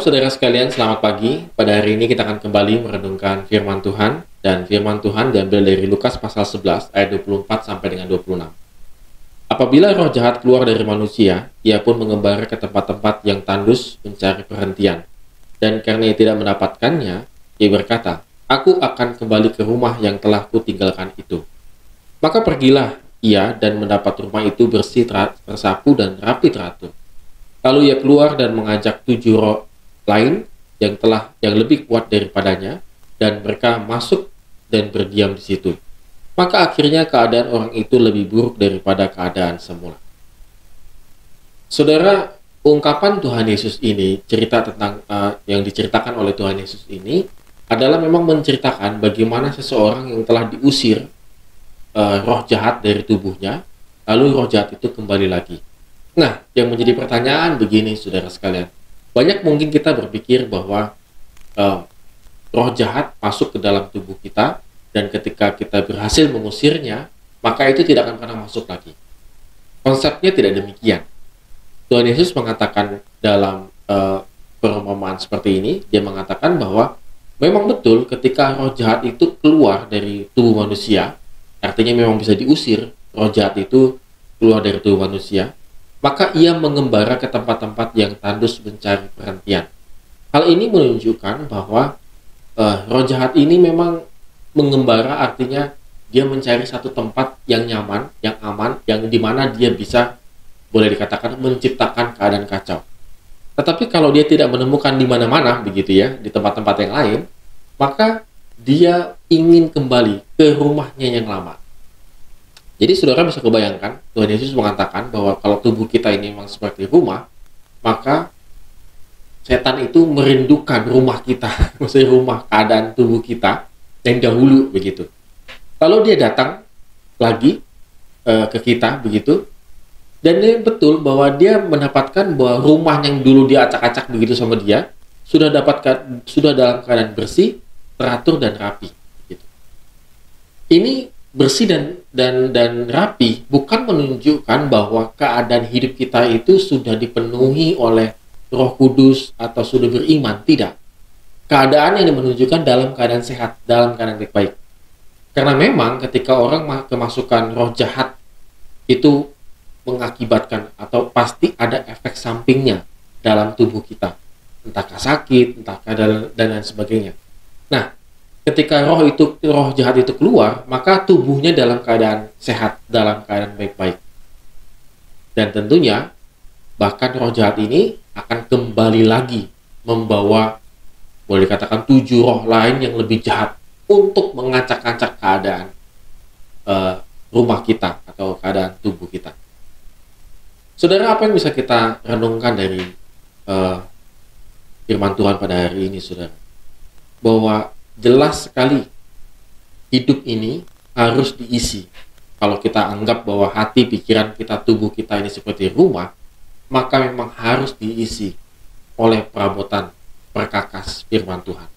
saudara sekalian, selamat pagi. Pada hari ini kita akan kembali merenungkan firman Tuhan. Dan firman Tuhan diambil dari Lukas pasal 11 ayat 24 sampai dengan 26. Apabila roh jahat keluar dari manusia, ia pun mengembara ke tempat-tempat yang tandus mencari perhentian. Dan karena ia tidak mendapatkannya, ia berkata, "Aku akan kembali ke rumah yang telah kutinggalkan itu." Maka pergilah ia dan mendapat rumah itu bersih, tersapu dan rapi teratur. Lalu ia keluar dan mengajak 7 roh lain yang lebih kuat daripadanya, dan mereka masuk dan berdiam di situ. Maka akhirnya keadaan orang itu lebih buruk daripada keadaan semula. Saudara, ungkapan Tuhan Yesus ini, cerita tentang yang diceritakan oleh Tuhan Yesus ini adalah memang menceritakan bagaimana seseorang yang telah diusir roh jahat dari tubuhnya, lalu roh jahat itu kembali lagi. Nah, yang menjadi pertanyaan begini, saudara sekalian. Banyak mungkin kita berpikir bahwa roh jahat masuk ke dalam tubuh kita, dan ketika kita berhasil mengusirnya, maka itu tidak akan pernah masuk lagi. Konsepnya tidak demikian. Tuhan Yesus mengatakan dalam perumpamaan seperti ini, dia mengatakan bahwa memang betul ketika roh jahat itu keluar dari tubuh manusia, artinya memang bisa diusir, roh jahat itu keluar dari tubuh manusia, maka ia mengembara ke tempat-tempat yang tandus mencari perhentian. Hal ini menunjukkan bahwa roh jahat ini memang mengembara, artinya dia mencari satu tempat yang nyaman, yang aman, yang dimana dia bisa, boleh dikatakan, menciptakan keadaan kacau. Tetapi kalau dia tidak menemukan di mana-mana, begitu ya, di tempat-tempat yang lain, maka dia ingin kembali ke rumahnya yang lama. Jadi saudara bisa kebayangkan, Tuhan Yesus mengatakan bahwa kalau tubuh kita ini memang seperti rumah, maka setan itu merindukan rumah kita, maksudnya rumah keadaan tubuh kita yang dahulu begitu. Lalu dia datang lagi ke kita begitu, dan ini betul bahwa dia mendapatkan bahwa rumah yang dulu dia acak-acak begitu sama dia sudah dalam keadaan bersih, teratur dan rapi. Gitu. Ini bersih dan rapi bukan menunjukkan bahwa keadaan hidup kita itu sudah dipenuhi oleh Roh Kudus atau sudah beriman, tidak. Keadaan yang menunjukkan dalam keadaan sehat, dalam keadaan baik-baik. Karena memang ketika orang kemasukan roh jahat itu mengakibatkan atau pasti ada efek sampingnya dalam tubuh kita, entahkah sakit, entahkah dan lain sebagainya. Nah, ketika roh jahat itu keluar, maka tubuhnya dalam keadaan sehat, dalam keadaan baik-baik. Dan tentunya, bahkan roh jahat ini akan kembali lagi membawa, boleh dikatakan 7 roh lain yang lebih jahat untuk mengacak-acak keadaan rumah kita atau keadaan tubuh kita. Saudara, apa yang bisa kita renungkan dari firman Tuhan pada hari ini, saudara? Bahwa jelas sekali hidup ini harus diisi. Kalau kita anggap bahwa hati, pikiran kita, tubuh kita ini seperti rumah, maka memang harus diisi oleh perabotan perkakas firman Tuhan.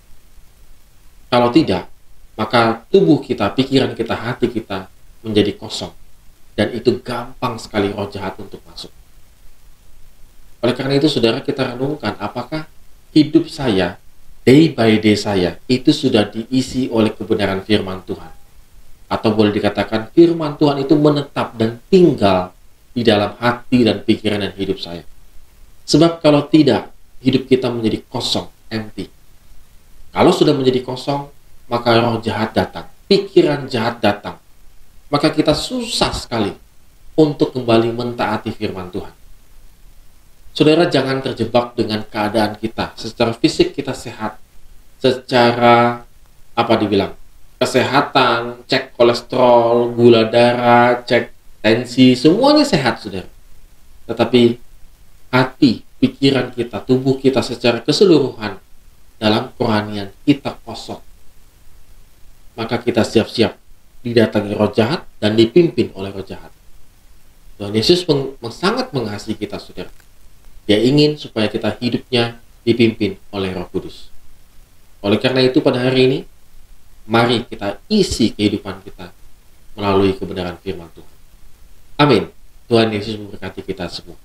Kalau tidak, maka tubuh kita, pikiran kita, hati kita menjadi kosong, dan itu gampang sekali roh jahat untuk masuk. Oleh karena itu, saudara, kita renungkan apakah hidup saya, day by day saya, itu sudah diisi oleh kebenaran firman Tuhan. Atau boleh dikatakan firman Tuhan itu menetap dan tinggal di dalam hati dan pikiran dan hidup saya. Sebab kalau tidak, hidup kita menjadi kosong, empty. Kalau sudah menjadi kosong, maka roh jahat datang, pikiran jahat datang. Maka kita susah sekali untuk kembali mentaati firman Tuhan. Saudara, jangan terjebak dengan keadaan kita. Secara fisik kita sehat. Secara, kesehatan, cek kolesterol, gula darah, cek tensi, semuanya sehat, saudara. Tetapi hati, pikiran kita, tubuh kita secara keseluruhan dalam kerohanian kita kosong. Maka kita siap-siap didatangi roh jahat dan dipimpin oleh roh jahat. Tuhan Yesus sangat mengasihi kita, saudara. Dia ingin supaya kita hidupnya dipimpin oleh Roh Kudus. Oleh karena itu, pada hari ini, mari kita isi kehidupan kita melalui kebenaran firman Tuhan. Amin. Tuhan Yesus memberkati kita semua.